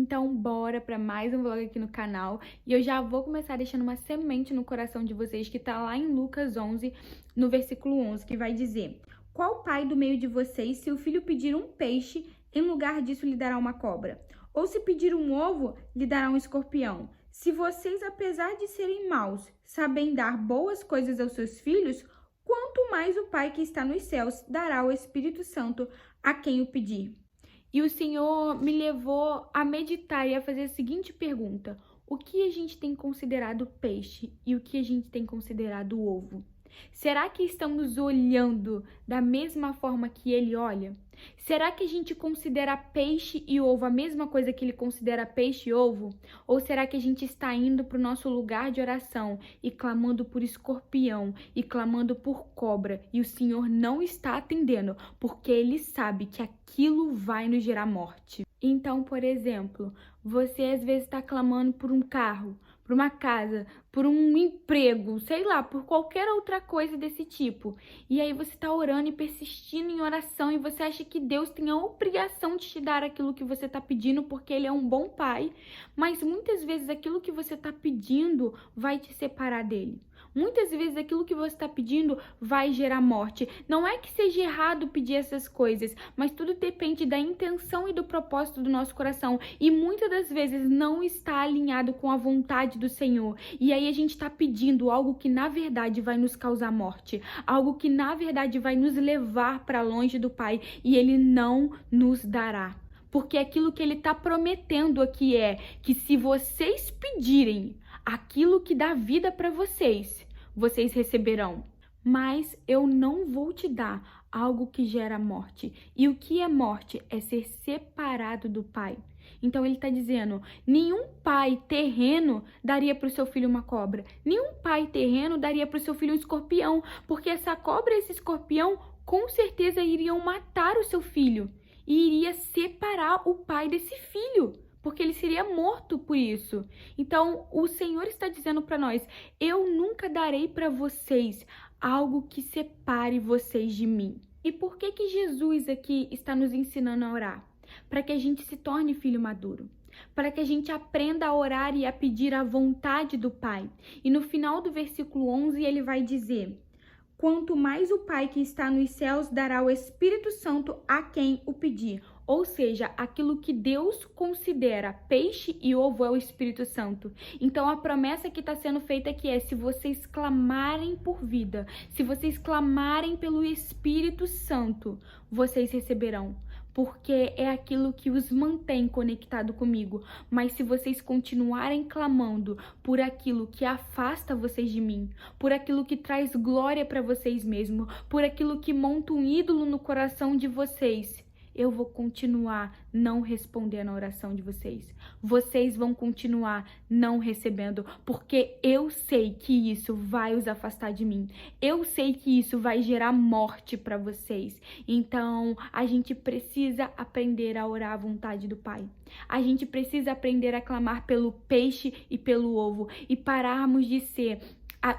Então, bora para mais um vlog aqui no canal. E eu já vou começar deixando uma semente no coração de vocês, que tá lá em Lucas 11, no versículo 11, que vai dizer: Qual pai do meio de vocês, se o filho pedir um peixe, em lugar disso lhe dará uma cobra? Ou se pedir um ovo, lhe dará um escorpião? Se vocês, apesar de serem maus, sabem dar boas coisas aos seus filhos, quanto mais o Pai que está nos céus dará o Espírito Santo a quem o pedir. E o Senhor me levou a meditar e a fazer a seguinte pergunta: o que a gente tem considerado peixe e o que a gente tem considerado ovo? Será que estamos olhando da mesma forma que ele olha? Será que a gente considera peixe e ovo a mesma coisa que ele considera peixe e ovo? Ou será que a gente está indo para o nosso lugar de oração e clamando por escorpião e clamando por cobra e o Senhor não está atendendo porque ele sabe que aquilo vai nos gerar morte? Então, por exemplo, você às vezes está clamando por um carro, por uma casa, por um emprego, sei lá, por qualquer outra coisa desse tipo. E aí você está orando e persistindo em oração e você acha que Deus tem a obrigação de te dar aquilo que você está pedindo porque Ele é um bom pai. Mas muitas vezes aquilo que você está pedindo vai te separar dele. Muitas vezes aquilo que você está pedindo vai gerar morte. Não é que seja errado pedir essas coisas, mas tudo depende da intenção e do propósito do nosso coração. E muitas das vezes não está alinhado com a vontade do Senhor. E aí a gente está pedindo algo que na verdade vai nos causar morte. Algo que na verdade vai nos levar para longe do Pai. E Ele não nos dará. Porque aquilo que Ele está prometendo aqui é que se vocês pedirem aquilo que dá vida para vocês, vocês receberão. Mas eu não vou te dar algo que gera morte. E o que é morte? É ser separado do Pai. Então ele está dizendo, nenhum pai terreno daria para o seu filho uma cobra. Nenhum pai terreno daria para o seu filho um escorpião. Porque essa cobra e esse escorpião com certeza iriam matar o seu filho. E iria separar o pai desse filho. Porque ele seria morto por isso. Então, o Senhor está dizendo para nós, eu nunca darei para vocês algo que separe vocês de mim. E por que que Jesus aqui está nos ensinando a orar? Para que a gente se torne filho maduro. Para que a gente aprenda a orar e a pedir a vontade do Pai. E no final do versículo 11, ele vai dizer: Quanto mais o Pai que está nos céus dará o Espírito Santo a quem o pedir. Ou seja, aquilo que Deus considera peixe e ovo é o Espírito Santo. Então a promessa que está sendo feita aqui é: se vocês clamarem por vida, se vocês clamarem pelo Espírito Santo, vocês receberão. Porque é aquilo que os mantém conectado comigo. Mas se vocês continuarem clamando por aquilo que afasta vocês de mim, por aquilo que traz glória para vocês mesmos, por aquilo que monta um ídolo no coração de vocês, eu vou continuar não respondendo a oração de vocês. Vocês vão continuar não recebendo, porque eu sei que isso vai os afastar de mim. Eu sei que isso vai gerar morte para vocês. Então, a gente precisa aprender a orar à vontade do Pai. A gente precisa aprender a clamar pelo peixe e pelo ovo e pararmos de ser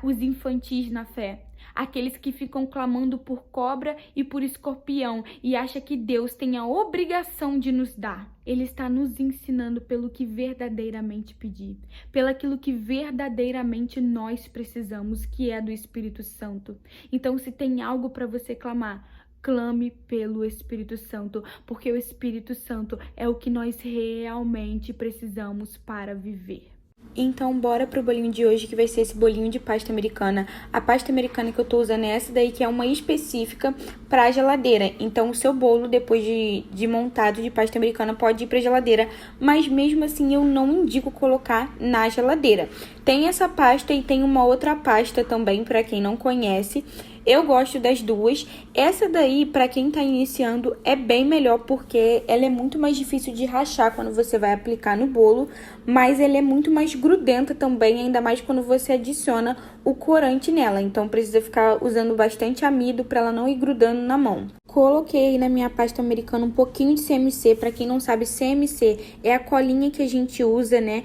os infantis na fé. Aqueles que ficam clamando por cobra e por escorpião e acham que Deus tem a obrigação de nos dar. Ele está nos ensinando pelo que verdadeiramente pedir, pelo aquilo que verdadeiramente nós precisamos, que é do Espírito Santo. Então, se tem algo para você clamar, clame pelo Espírito Santo, porque o Espírito Santo é o que nós realmente precisamos para viver. Então, bora pro bolinho de hoje, que vai ser esse bolinho de pasta americana. A pasta americana que eu tô usando é essa daí, que é uma específica pra geladeira. Então, o seu bolo, depois de montado de pasta americana, pode ir pra geladeira. Mas, mesmo assim, eu não indico colocar na geladeira. Tem essa pasta e tem uma outra pasta também, pra quem não conhece. Eu gosto das duas. Essa daí, para quem tá iniciando, é bem melhor porque ela é muito mais difícil de rachar quando você vai aplicar no bolo, mas ela é muito mais grudenta também, ainda mais quando você adiciona o corante nela. Então precisa ficar usando bastante amido para ela não ir grudando na mão. Coloquei aí na minha pasta americana um pouquinho de CMC. Para quem não sabe, CMC é a colinha que a gente usa, né?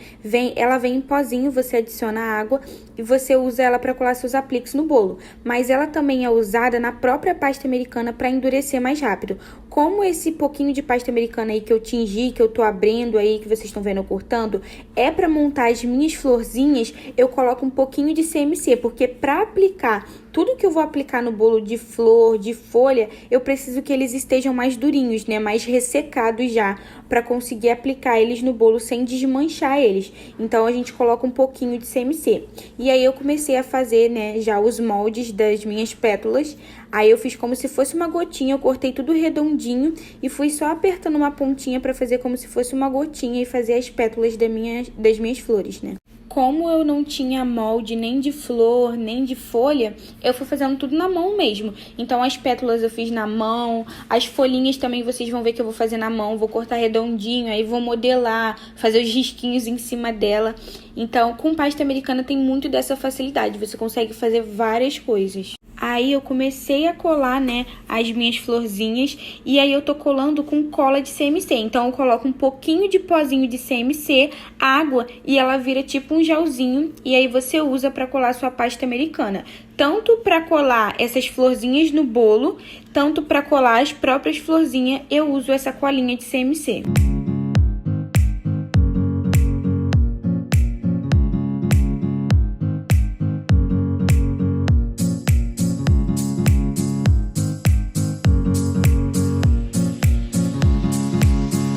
Ela vem em pozinho, você adiciona água e você usa ela para colar seus apliques no bolo. Mas ela também é usada na própria pasta americana para endurecer mais rápido. como esse pouquinho de pasta americana aí que eu tingi, que eu tô abrindo aí, que vocês estão vendo eu cortando, é pra montar as minhas florzinhas, eu coloco um pouquinho de CMC, porque pra aplicar tudo que eu vou aplicar no bolo de flor, de folha, eu preciso que eles estejam mais durinhos, né? Mais ressecados já, pra conseguir aplicar eles no bolo sem desmanchar eles. Então, a gente coloca um pouquinho de CMC. E aí, eu comecei a fazer, né, já os moldes das minhas pétalas. Aí, eu fiz como se fosse uma gotinha, eu cortei tudo redondinho e fui só apertando uma pontinha pra fazer como se fosse uma gotinha e fazer as pétalas das minhas flores, né? Como eu não tinha molde nem de flor, nem de folha, eu fui fazendo tudo na mão mesmo. Então, as pétalas eu fiz na mão, as folhinhas também vocês vão ver que eu vou fazer na mão. Vou cortar redondinho, aí vou modelar, fazer os risquinhos em cima dela. Então, com pasta americana tem muito dessa facilidade, você consegue fazer várias coisas. Aí eu comecei a colar, né, as minhas florzinhas e aí eu tô colando com cola de CMC. Então eu coloco um pouquinho de pozinho de CMC, água e ela vira tipo um gelzinho e aí você usa pra colar sua pasta americana. Tanto pra colar essas florzinhas no bolo, tanto pra colar as próprias florzinhas, eu uso essa colinha de CMC.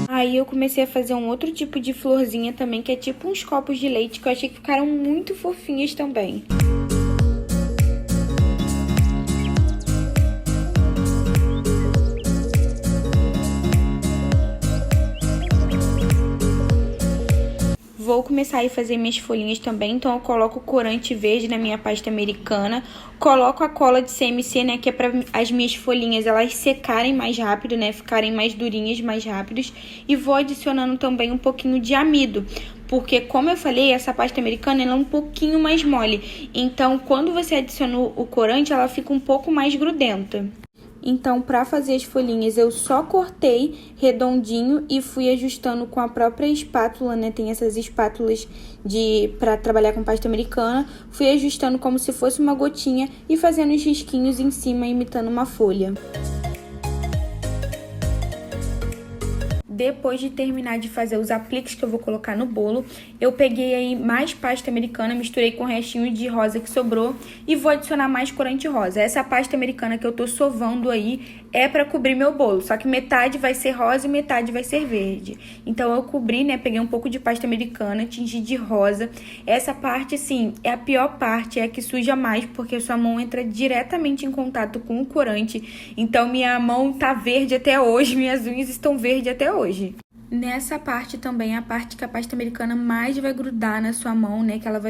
Aí eu comecei a fazer um outro tipo de florzinha também, que é tipo uns copos de leite, que eu achei que ficaram muito fofinhas também. Vou começar a fazer minhas folhinhas também, então eu coloco o corante verde na minha pasta americana, coloco a cola de CMC, né, que é para as minhas folhinhas elas secarem mais rápido, né, ficarem mais durinhas, mais rápidos, e vou adicionando também um pouquinho de amido, porque como eu falei, essa pasta americana ela é um pouquinho mais mole, então quando você adiciona o corante, ela fica um pouco mais grudenta. Então, para fazer as folhinhas, eu só cortei redondinho e fui ajustando com a própria espátula, né? Tem essas espátulas para trabalhar com pasta americana. Fui ajustando como se fosse uma gotinha e fazendo os risquinhos em cima, imitando uma folha. Depois de terminar de fazer os apliques que eu vou colocar no bolo, eu peguei aí mais pasta americana, misturei com o restinho de rosa que sobrou e vou adicionar mais corante rosa. Essa pasta americana que eu tô sovando aí é pra cobrir meu bolo, só que metade vai ser rosa e metade vai ser verde. Então eu cobri, né, peguei um pouco de pasta americana, tingi de rosa. Essa parte, sim, é a pior parte, é a que suja mais, porque sua mão entra diretamente em contato com o corante. Então minha mão tá verde até hoje, minhas unhas estão verdes até hoje. Nessa parte também é a parte que a pasta americana mais vai grudar na sua mão, né? Que ela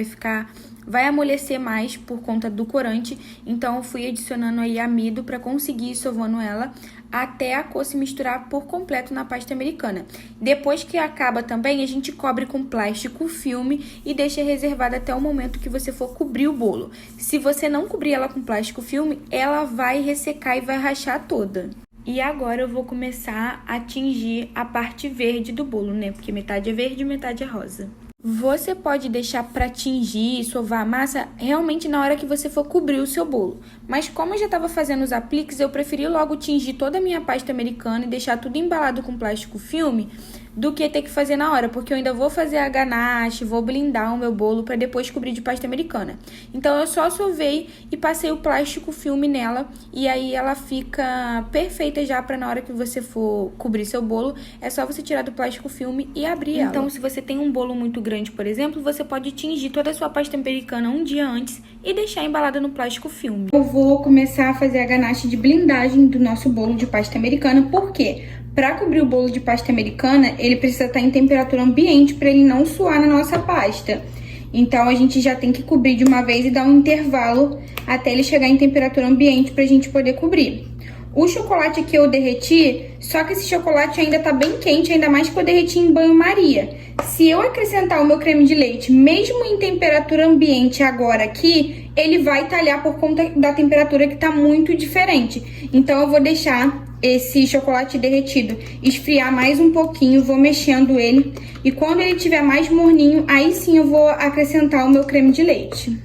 vai amolecer mais por conta do corante. Então eu fui adicionando aí amido para conseguir ir sovando ela até a cor se misturar por completo na pasta americana. Depois que acaba também, a gente cobre com plástico filme e deixa reservada até o momento que você for cobrir o bolo. Se você não cobrir ela com plástico filme, ela vai ressecar e vai rachar toda. E agora eu vou começar a tingir a parte verde do bolo, né? Porque metade é verde e metade é rosa. Você pode deixar para tingir e sovar a massa realmente na hora que você for cobrir o seu bolo. Mas como eu já estava fazendo os apliques, eu preferi logo tingir toda a minha pasta americana e deixar tudo embalado com plástico filme do que ter que fazer na hora, porque eu ainda vou fazer a ganache, vou blindar o meu bolo para depois cobrir de pasta americana. Então eu só sovei e passei o plástico filme nela e aí ela fica perfeita já para na hora que você for cobrir seu bolo, é só você tirar do plástico filme e abrir ela. Então se você tem um bolo muito grande, por exemplo, você pode tingir toda a sua pasta americana um dia antes e deixar embalada no plástico filme. Eu vou começar a fazer a ganache de blindagem do nosso bolo de pasta americana, por quê? Para cobrir o bolo de pasta americana, ele precisa estar em temperatura ambiente para ele não suar na nossa pasta. Então, a gente já tem que cobrir de uma vez e dar um intervalo até ele chegar em temperatura ambiente para a gente poder cobrir. O chocolate que eu derreti, só que esse chocolate ainda tá bem quente, ainda mais que eu derreti em banho-maria. Se eu acrescentar o meu creme de leite, mesmo em temperatura ambiente agora aqui, ele vai talhar por conta da temperatura que tá muito diferente. Então, eu vou deixar esse chocolate derretido esfriar mais um pouquinho, vou mexendo ele. E quando ele tiver mais morninho, aí sim eu vou acrescentar o meu creme de leite.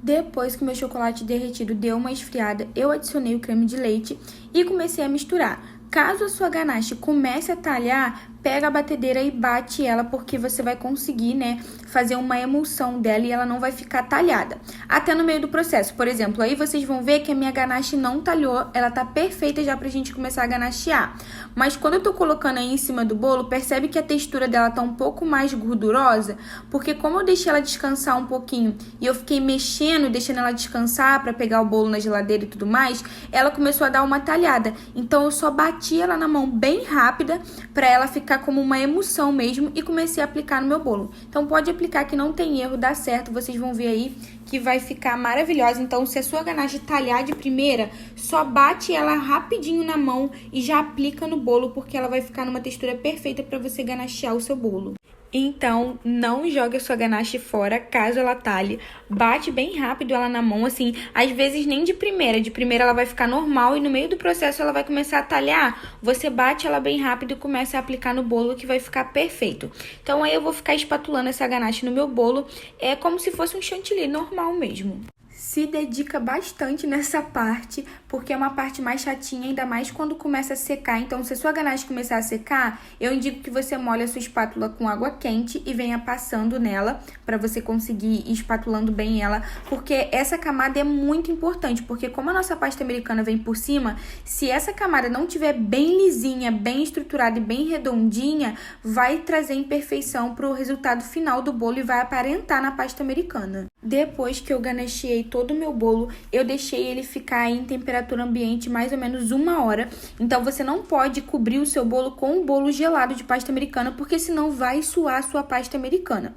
Depois que o meu chocolate derretido deu uma esfriada, eu adicionei o creme de leite e comecei a misturar. Caso a sua ganache comece a talhar, pega a batedeira e bate ela, porque você vai conseguir, né, fazer uma emulsão dela e ela não vai ficar talhada. Até no meio do processo, por exemplo, aí vocês vão ver que a minha ganache não talhou, ela tá perfeita já pra gente começar a ganachear. Mas quando eu tô colocando aí em cima do bolo, percebe que a textura dela tá um pouco mais gordurosa, porque como eu deixei ela descansar um pouquinho e eu fiquei mexendo, deixando ela descansar pra pegar o bolo na geladeira e tudo mais, ela começou a dar uma talhada. Então eu só bati ela na mão bem rápida pra ela ficar como uma emulsão mesmo e comecei a aplicar no meu bolo. Então pode aplicar que não tem erro, dá certo, vocês vão ver aí que vai ficar maravilhosa. Então se a sua ganache talhar de primeira, só bate ela rapidinho na mão e já aplica no bolo, porque ela vai ficar numa textura perfeita para você ganachear o seu bolo. Então, não jogue a sua ganache fora, caso ela talhe. Bate bem rápido ela na mão, assim, às vezes nem de primeira. De primeira ela vai ficar normal e no meio do processo ela vai começar a talhar. Você bate ela bem rápido e começa a aplicar no bolo, que vai ficar perfeito. Então, aí eu vou ficar espatulando essa ganache no meu bolo. É como se fosse um chantilly normal mesmo. Se dedica bastante nessa parte, porque é uma parte mais chatinha, ainda mais quando começa a secar. Então, se a sua ganache começar a secar, eu indico que você molhe a sua espátula com água quente e venha passando nela, para você conseguir ir espatulando bem ela, porque essa camada é muito importante, porque como a nossa pasta americana vem por cima, se essa camada não tiver bem lisinha, bem estruturada e bem redondinha, vai trazer imperfeição para o resultado final do bolo e vai aparentar na pasta americana. Depois que eu ganacheei todo o meu bolo, eu deixei ele ficar em temperatura ambiente mais ou menos 1 hora. Então, você não pode cobrir o seu bolo com um bolo gelado de pasta americana, porque senão vai suar a sua pasta americana.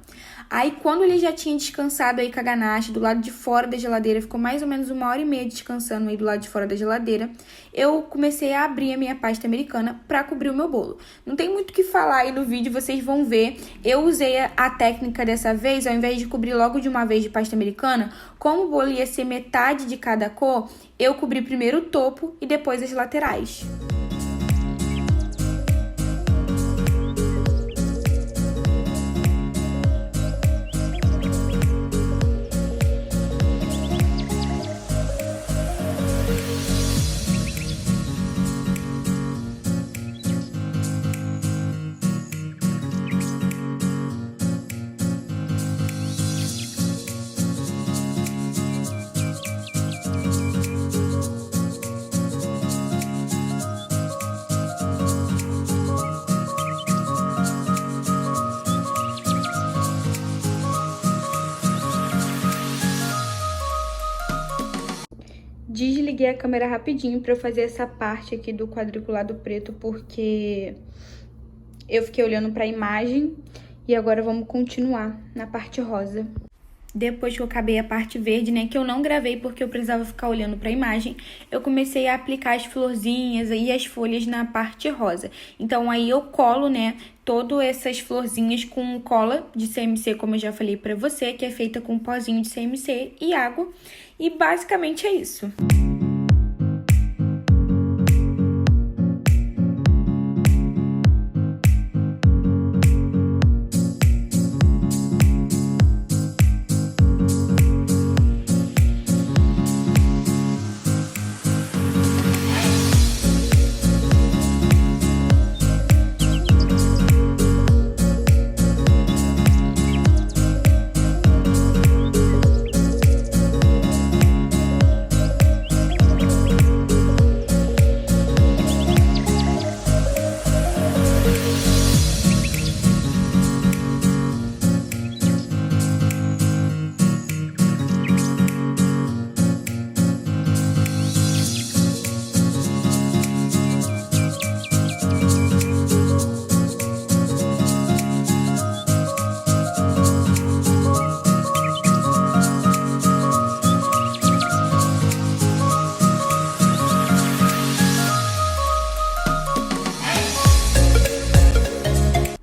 Aí, quando ele já tinha descansado aí com a ganache do lado de fora da geladeira, ficou mais ou menos 1h30 descansando aí do lado de fora da geladeira, eu comecei a abrir a minha pasta americana para cobrir o meu bolo. Não tem muito o que falar aí no vídeo, vocês vão ver. Eu usei a técnica dessa vez, ao invés de cobrir logo de uma vez de pasta americana, como o bolo ia ser metade de cada cor, eu cobri primeiro o topo e depois as laterais. Desliguei a câmera rapidinho pra eu fazer essa parte aqui do quadriculado preto, porque eu fiquei olhando pra imagem e agora vamos continuar na parte rosa. Depois que eu acabei a parte verde, né, que eu não gravei porque eu precisava ficar olhando pra imagem, eu comecei a aplicar as florzinhas e as folhas na parte rosa. Então, aí eu colo, né, todas essas florzinhas com cola de CMC, como eu já falei pra você, que é feita com pozinho de CMC e água. E basicamente é isso.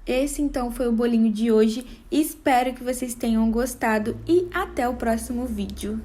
Esse então foi o bolinho de hoje, espero que vocês tenham gostado e até o próximo vídeo.